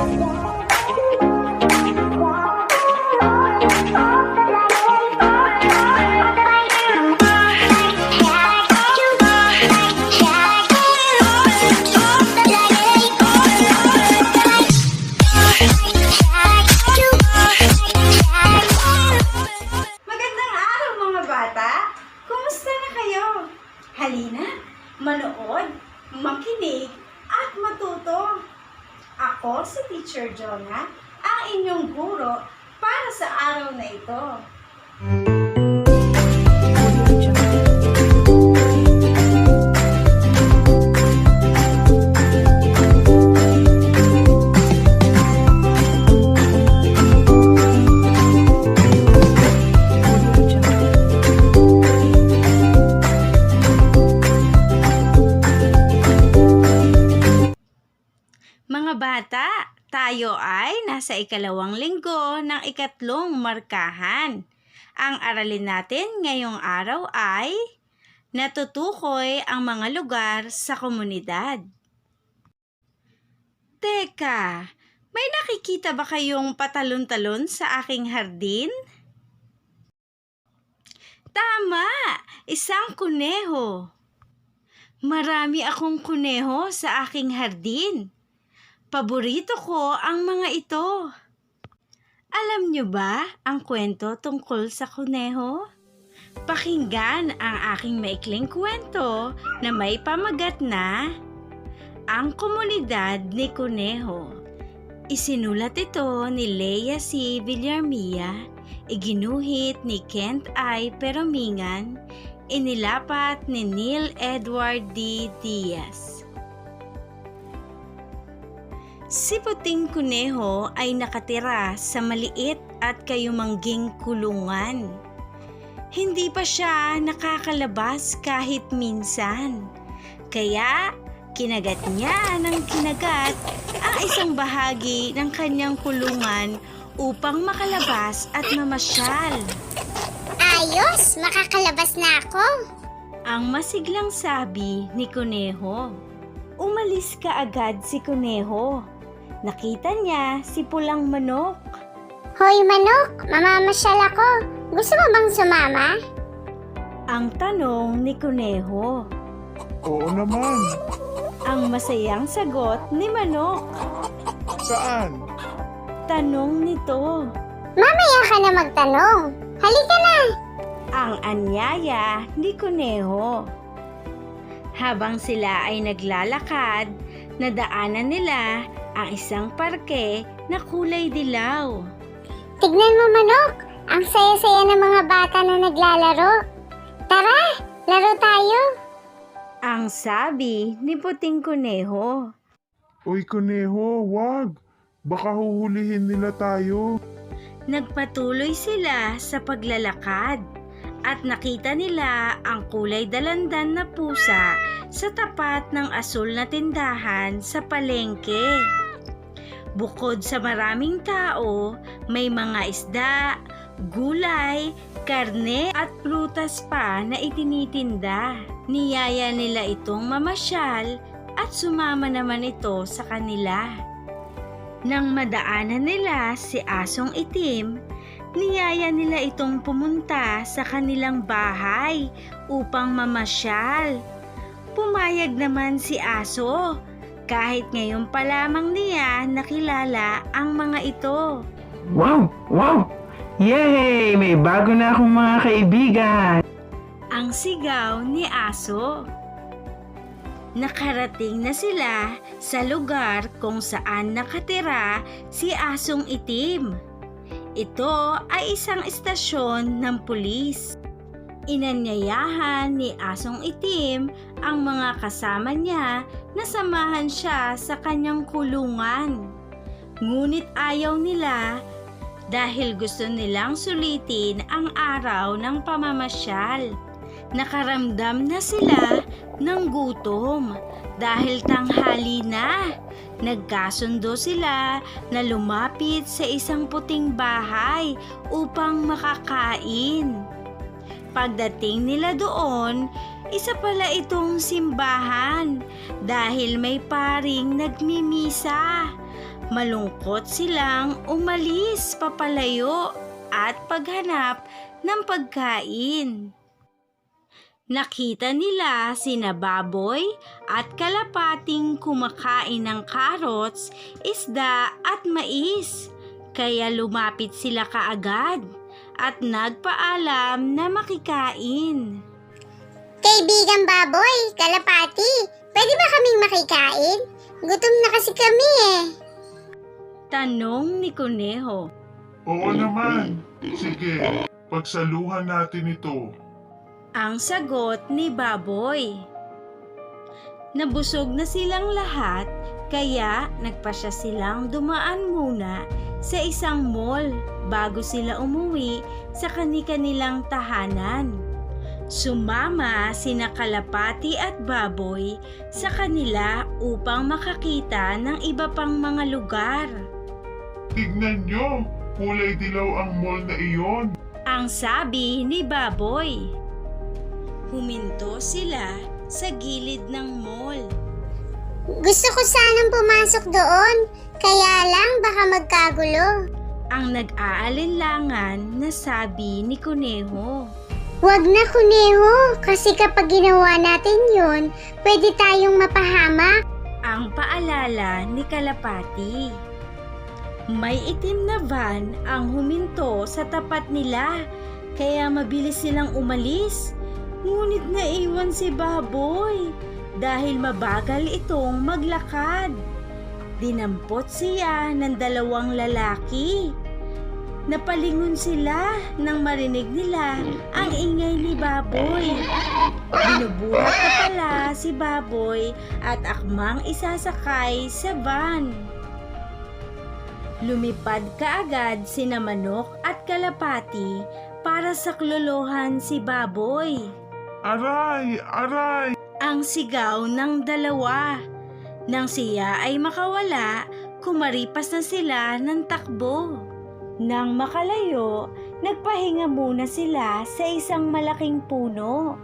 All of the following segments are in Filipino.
Magandang araw mga bata! Kumusta na kayo? Halina, manood, makinig, at matuto. Ako si Teacher Jonah, ang inyong guro para sa araw na ito. Mga bata, tayo ay nasa ikalawang linggo ng ikatlong markahan. Ang aralin natin ngayong araw ay natutukoy ang mga lugar sa komunidad. Teka, may nakikita ba kayong patalon-talon sa aking hardin? Tama, isang kuneho. Marami akong kuneho sa aking hardin. Paborito ko ang mga ito. Alam niyo ba ang kwento tungkol sa kuneho? Pakinggan ang aking maikling kwento na may pamagat na Ang Komunidad ni Kuneho. Isinulat ito ni Leia C. Villarmia, iginuhit ni Kent I. Peromingan, inilapat ni Neil Edward D. Diaz. Si Puting Kuneho ay nakatira sa maliit at kayumangging kulungan. Hindi pa siya nakakalabas kahit minsan. Kaya kinagat niya ng kinagat ang isang bahagi ng kanyang kulungan upang makalabas at mamasyal. Ayos! Makakalabas na ako! Ang masiglang sabi ni Kuneho. Umalis kaagad si Kuneho. Nakita niya si Pulang Manok. Hoy manok, mamamasyal ako. Gusto mo bang sumama? Ang tanong ni Kuneho. Oo naman. Ang masayang sagot ni Manok. Saan? Tanong nito. Mamaya ka na magtanong. Halika na! Ang anyaya ni Kuneho. Habang sila ay naglalakad, nadaanan nila ang isang parke na kulay dilaw. Tignan mo manok, ang saya-saya ng mga bata na naglalaro. Tara, laro tayo. Ang sabi ni Puting Kuneho. Uy, kuneho, wag. Baka huhulihin nila tayo. Nagpatuloy sila sa paglalakad at nakita nila ang kulay dalandan na pusa sa tapat ng asul na tindahan sa palengke. Bukod sa maraming tao, may mga isda, gulay, karne at prutas pa na itinitinda. Niyaya nila itong mamasyal at sumama naman ito sa kanila. Nang madaanan nila si Asong Itim, niyaya nila itong pumunta sa kanilang bahay upang mamasyal. Pumayag naman si Aso kahit ngayon pa lamang niya nakilala ang mga ito. Wow! Wow! Yay! May bago na akong mga kaibigan! Ang sigaw ni Aso. Nakarating na sila sa lugar kung saan nakatira si Asong Itim. Ito ay isang istasyon ng pulis. Inanyayahan ni Asong Itim ang mga kasama niya na samahan siya sa kanyang kulungan. Ngunit ayaw nila dahil gusto nilang sulitin ang araw ng pamamasyal. Nakaramdam na sila ng gutom dahil tanghali na. Nagkasundo sila na lumapit sa isang puting bahay upang makakain. Pagdating nila doon, isa pala itong simbahan dahil may paring nagmimisa. Malungkot silang umalis papalayo at paghanap ng pagkain. Nakita nila sina baboy at kalapating kumakain ng carrots, isda at mais. Kaya lumapit sila kaagad at nagpaalam na makikain. Kaibigang baboy, kalapati, pwede ba kaming makikain? Gutom na kasi kami eh. Tanong ni Kuneho. Oo naman. Sige, pagsaluhan natin ito. Ang sagot ni Baboy. Nabusog na silang lahat kaya nagpasya silang dumaan muna sa isang mall bago sila umuwi sa kani-kanilang tahanan. Sumama sina Kalapati at Baboy sa kanila upang makakita ng iba pang mga lugar. Tignan nyo, kulay dilaw ang mall na iyon. Ang sabi ni Baboy. Huminto sila sa gilid ng mall. Gusto ko sanang pumasok doon, kaya lang baka magkagulo. Ang nag-aalinlangan na sabi ni Kuneho. Wag na, Kuneho, kasi kapag ginawa natin yun, pwede tayong mapahamak. Ang paalala ni Kalapati. May itim na van ang huminto sa tapat nila, kaya mabilis silang umalis. Ngunit naiwan si Baboy dahil mabagal itong maglakad. Dinampot siya ng dalawang lalaki. Napalingon sila nang marinig nila ang ingay ni Baboy. Binubuhat na pala si Baboy at akmang isasakay sa van. Lumipad kaagad sina Manok at Kalapati para saklolohan si Baboy. Aray! Aray! Ang sigaw ng dalawa. Nang siya ay makawala, kumaripas na sila ng takbo. Nang makalayo, nagpahinga muna sila sa isang malaking puno.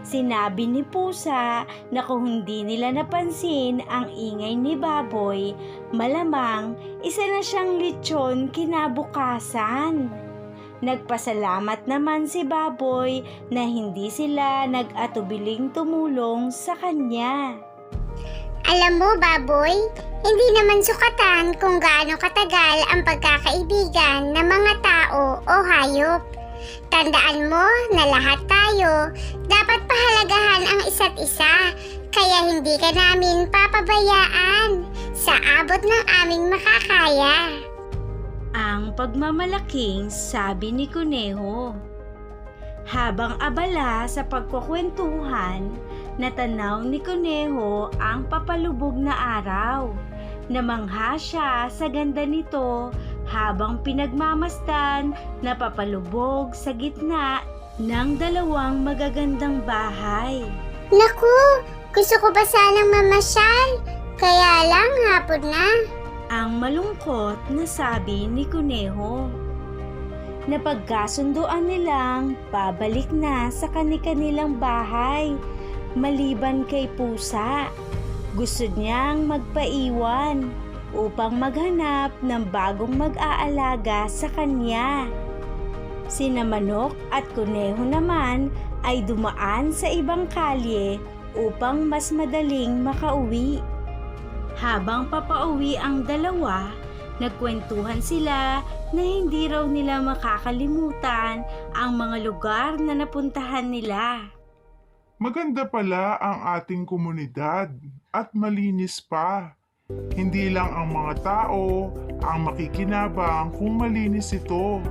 Sinabi ni Pusa na kung hindi nila napansin ang ingay ni Baboy, malamang isa na siyang lechon kinabukasan. Nagpasalamat naman si Baboy na hindi sila nag-atubiling tumulong sa kanya. Alam mo, Baboy, hindi naman sukatan kung gaano katagal ang pagkakaibigan ng mga tao o hayop. Tandaan mo na lahat tayo dapat pahalagahan ang isa't isa, kaya hindi ka namin papabayaan sa abot ng aming makakaya. Ang pagmamalaking sabi ni Kuneho. Habang abala sa pagkukwentuhan, natanaw ni Kuneho ang papalubog na araw. Namangha siya sa ganda nito habang pinagmamasdan na papalubog sa gitna ng dalawang magagandang bahay. Naku, gusto ko ba sanang mamasyal? Kaya lang hapon na. Ang malungkot na sabi ni Kuneho. Napagkasunduan nilang babalik na sa kani-kanilang bahay maliban kay Pusa. Gusto niyang magpaiwan upang maghanap ng bagong mag-aalaga sa kanya. Sina Manok at Kuneho naman ay dumaan sa ibang kalye upang mas madaling makauwi. Habang papauwi ang dalawa, nagkwentuhan sila na hindi raw nila makakalimutan ang mga lugar na napuntahan nila. Maganda pala ang ating komunidad at malinis pa. Hindi lang ang mga tao ang makikinabang kung malinis ito.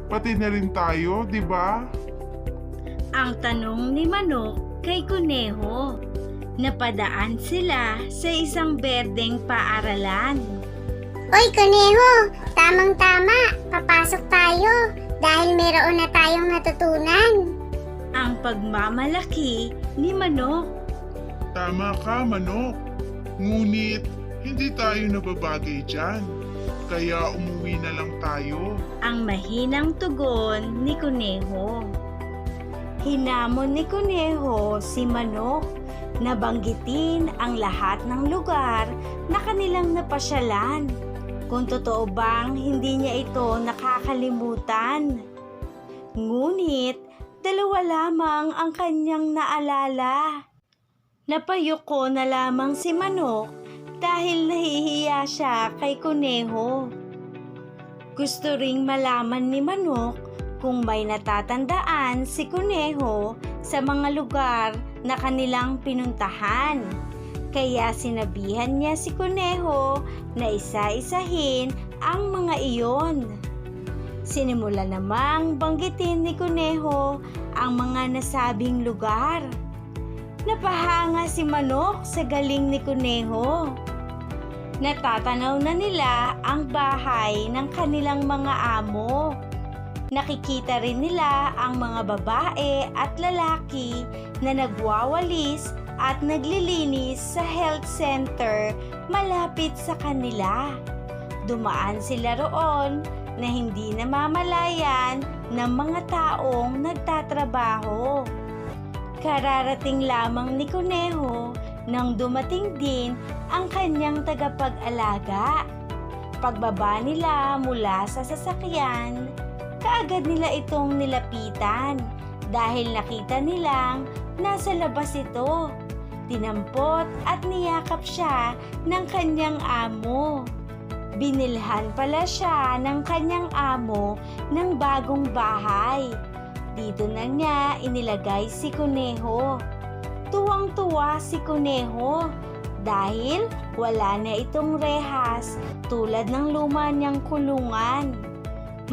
Pati na rin tayo, di ba? Ang tanong ni Manok kay Kuneho. Napadaan sila sa isang berdeng paaralan. Oy, Kuneho, tamang-tama, papasok tayo dahil mayroon na tayong natutunan. Ang pagmamalaki ni Manok. Tama ka, Manok. Ngunit, hindi tayo nababagay dyan. Kaya umuwi na lang tayo. Ang mahinang tugon ni Kuneho. Hinamon ni Kuneho si Manok na banggitin ang lahat ng lugar na kanilang napasyalan. Kung totoo bang hindi niya ito nakakalimutan. Ngunit, dalawa lamang ang kanyang naalala. Napayuko na lamang si Manok dahil nahihiya siya kay Kuneho. Gusto ring malaman ni Manok kung may natatandaan si Kuneho sa mga lugar na kanilang pinuntahan. Kaya sinabihan niya si Kuneho na isa-isahin ang mga iyon. Sinimula namang banggitin ni Kuneho ang mga nasabing lugar. Napahanga si Manok sa galing ni Kuneho. Natatanaw na nila ang bahay ng kanilang mga amo. Nakikita rin nila ang mga babae at lalaki na nagwawalis at naglilinis sa health center malapit sa kanila. Dumaan sila roon na hindi namamalayan ng mga taong nagtatrabaho. Kararating lamang ni Kuneho nang dumating din ang kanyang tagapag-alaga. Pagbaba nila mula sa sasakyan, kaagad nila itong nilapitan dahil nakita nilang nasa labas ito. Tinampot at niyakap siya ng kanyang amo. Binilhan pala siya ng kanyang amo ng bagong bahay. Dito na niya inilagay si Kuneho. Tuwang-tuwa si Kuneho dahil wala na itong rehas tulad ng luma niyang kulungan.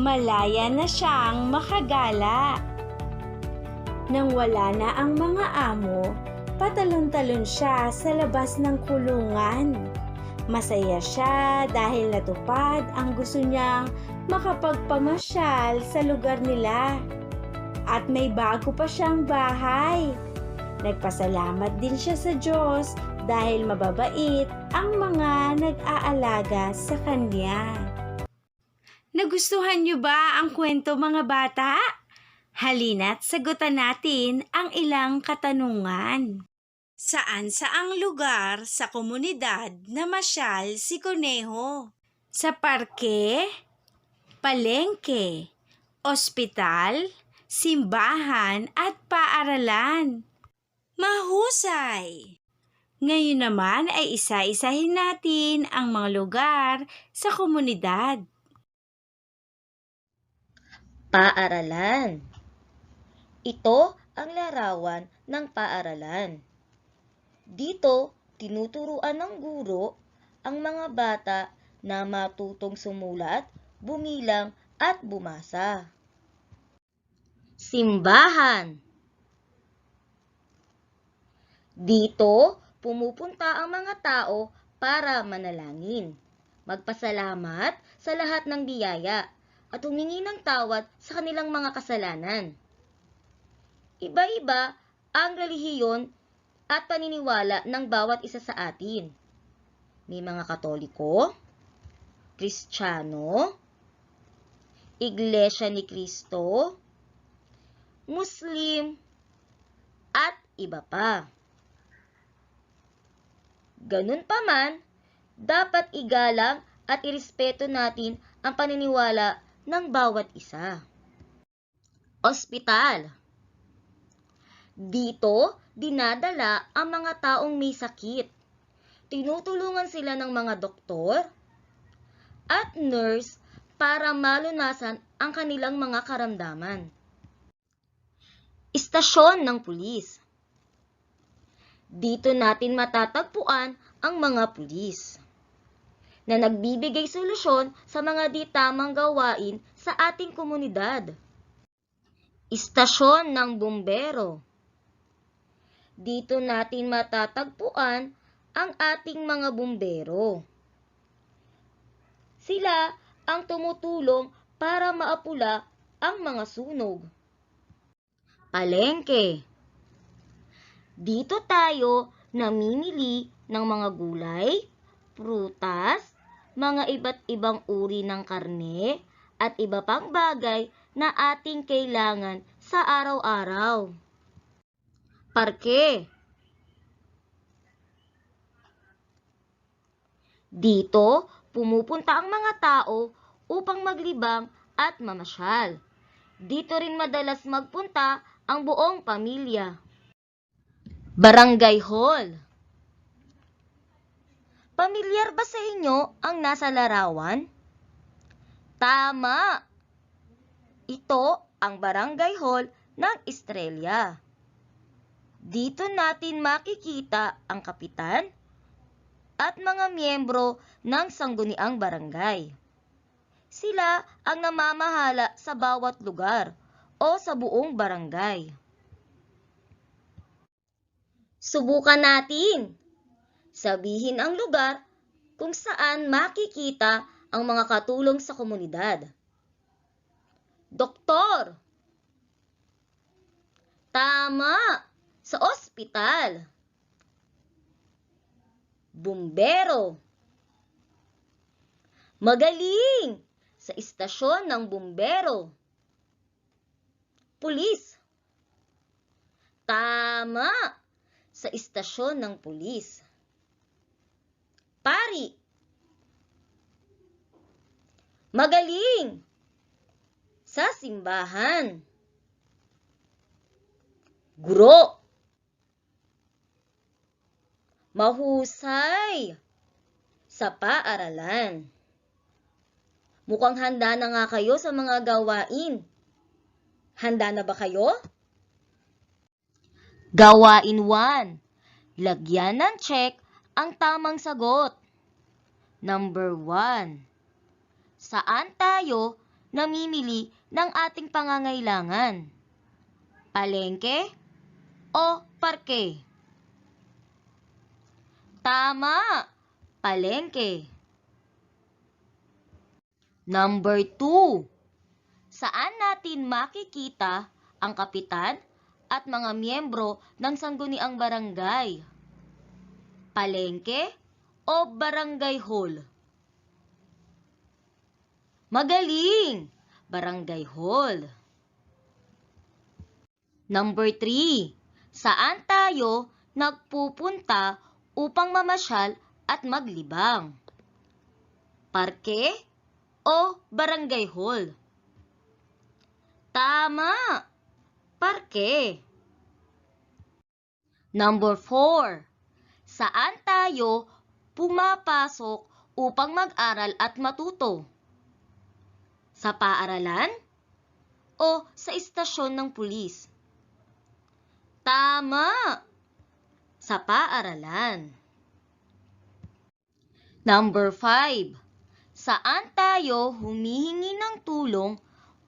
Malaya na siyang makagala. Nang wala na ang mga amo, patalon-talon siya sa labas ng kulungan. Masaya siya dahil natupad ang gusto niyang makapagpamasyal sa lugar nila. At may bago pa siyang bahay. Nagpasalamat din siya sa Diyos dahil mababait ang mga nag-aalaga sa kanya. Nagustuhan niyo ba ang kwento, mga bata? Halina't sagutan natin ang ilang katanungan. Saan-saang lugar sa komunidad namasyal si Kuneho? Sa parke, palengke, ospital, simbahan at paaralan. Mahusay! Ngayon naman ay isa-isahin natin ang mga lugar sa komunidad. Paaralan. Ito ang larawan ng paaralan. Dito, tinuturuan ng guro ang mga bata na matutong sumulat, bumilang at bumasa. Simbahan. Dito, pumupunta ang mga tao para manalangin, magpasalamat sa lahat ng biyaya at humingi ng tawad sa kanilang mga kasalanan. Iba-iba ang relihiyon at paniniwala ng bawat isa sa atin. May mga Katoliko, Kristiyano, Iglesia ni Cristo, Muslim, at iba pa. Ganun pa man, dapat igalang at irespeto natin ang paniniwala ng bawat isa. Ospital. Dito, dinadala ang mga taong may sakit. Tinutulungan sila ng mga doktor at nurse para malunasan ang kanilang mga karamdaman. Istasyon ng pulis. Dito natin matatagpuan ang mga pulis na nagbibigay solusyon sa mga di tamang gawain sa ating komunidad. Istasyon ng bumbero. Dito natin matatagpuan ang ating mga bumbero. Sila ang tumutulong para maapula ang mga sunog. Palengke. Dito tayo namimili ng mga gulay, prutas, mga iba't ibang uri ng karne, at iba pang bagay na ating kailangan sa araw-araw. Parke. Dito, pumupunta ang mga tao upang maglibang at mamasyal. Dito rin madalas magpunta ang buong pamilya. Barangay Hall. Pamilyar ba sa inyo ang nasa larawan? Tama! Ito ang Barangay Hall ng Estrella. Dito natin makikita ang kapitan at mga miyembro ng sangguniang barangay. Sila ang namamahala sa bawat lugar o sa buong barangay. Subukan natin. Sabihin ang lugar kung saan makikita ang mga katulong sa komunidad. Doktor. Tama, sa ospital. Bumbero. Magaling, sa istasyon ng bumbero. Pulis. Tama, sa istasyon ng pulis. Pari. Magaling, sa simbahan. Guro. Mahusay, sa paaralan. Mukhang handa na nga kayo sa mga gawain. Handa na ba kayo? Gawain 1. Lagyan ng check ang tamang sagot. Number 1. Saan tayo namimili ng ating pangangailangan? Palengke o parke? Tama, palengke. Number 2. Saan natin makikita ang kapitan at mga miyembro ng sangguniang barangay? Palengke o barangay hall? Magaling! Barangay hall. Number 3. Saan tayo nagpupunta upang mamasyal at maglibang? Parke o barangay hall? Tama! Parke. Number 4. Saan tayo pumapasok upang mag-aral at matuto? Sa paaralan o sa istasyon ng pulis? Tama! Sa paaralan. Number 5. Saan tayo humihingi ng tulong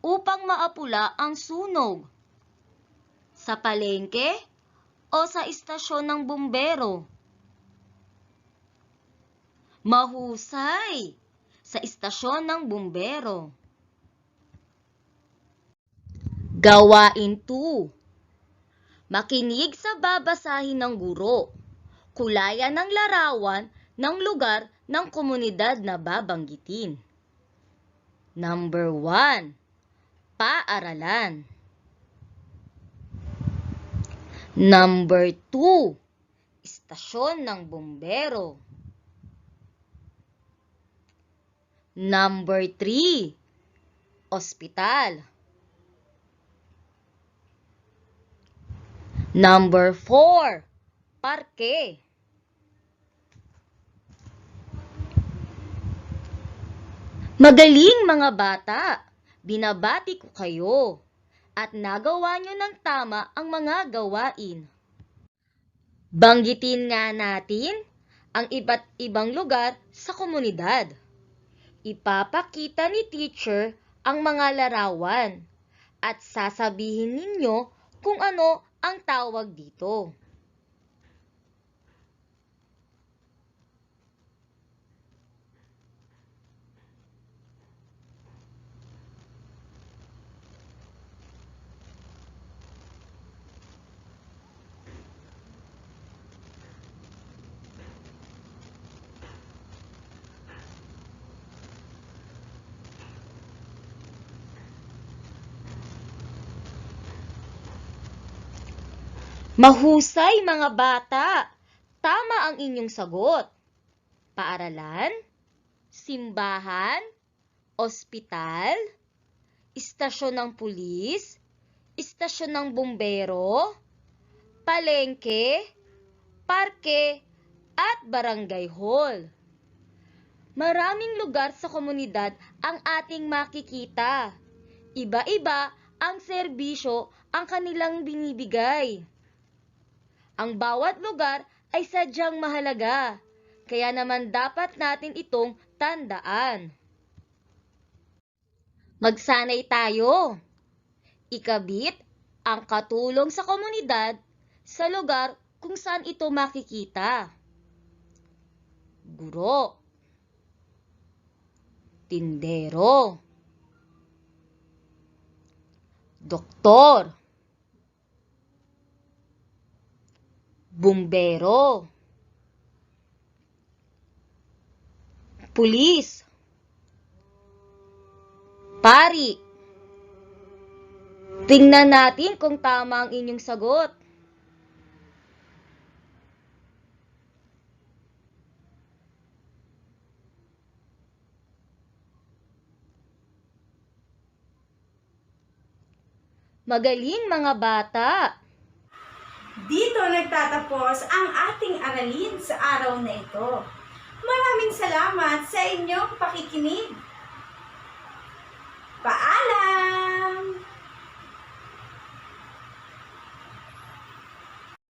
upang maapula ang sunog? Sa palengke o sa istasyon ng bumbero? Mahusay! Sa istasyon ng bumbero. Gawain 2. Makinig sa babasahin ng guro. Kulayan ng larawan ng lugar ng komunidad na babanggitin. Number 1. Paaralan. Number 2. Istasyon ng bumbero. Number 3. Ospital. Number 4. Parke. Magaling mga bata! Binabati ko kayo at nagawa nyo ng tama ang mga gawain. Banggitin nga natin ang iba't ibang lugar sa komunidad. Ipapakita ni teacher ang mga larawan at sasabihin ninyo kung ano ang tawag dito. Mahusay mga bata! Tama ang inyong sagot. Paaralan, simbahan, ospital, istasyon ng pulis, istasyon ng bumbero, palengke, parke, at barangay hall. Maraming lugar sa komunidad ang ating makikita. Iba-iba ang serbisyo ang kanilang binibigay. Ang bawat lugar ay sadyang mahalaga, kaya naman dapat natin itong tandaan. Magsanay tayo. Ikabit ang katulong sa komunidad sa lugar kung saan ito makikita. Guro, tindero, doktor, bumbero, pulis, pari. Tingnan natin kung tama ang inyong sagot. Magaling mga bata! Dito nagtatapos ang ating aralin sa araw na ito. Maraming salamat sa inyong pakikinig. Paalam!